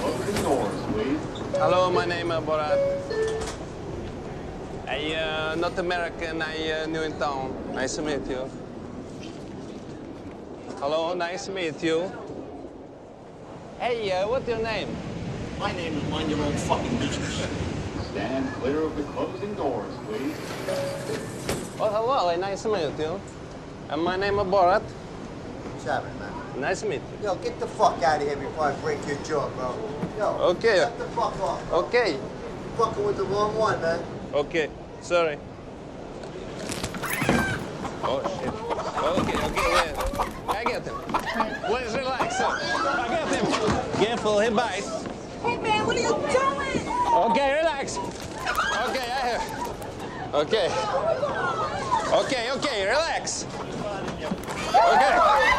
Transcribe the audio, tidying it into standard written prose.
Closing doors, please. Hello, my name is Borat. I not American, I new in town. Nice to meet you. Hello, nice to meet you. Hey, what's your name? My name is Mind Your Own Fucking Business. Stand clear of the closing doors, please. Oh, hello, nice to meet you. And my name is Borat. What's happening, man? Nice to meet you. Yo, get the fuck out of here before I break your jaw, bro. Yo, Okay. shut the fuck off. Bro. Okay, You're fucking with the wrong one, man. okay, sorry. Oh, shit. Okay, wait. I get him. Please relax, sir. I get him. Careful, he bites. Hey man, what are you doing? Okay, relax. Okay, I have. Okay. Okay, relax. Okay.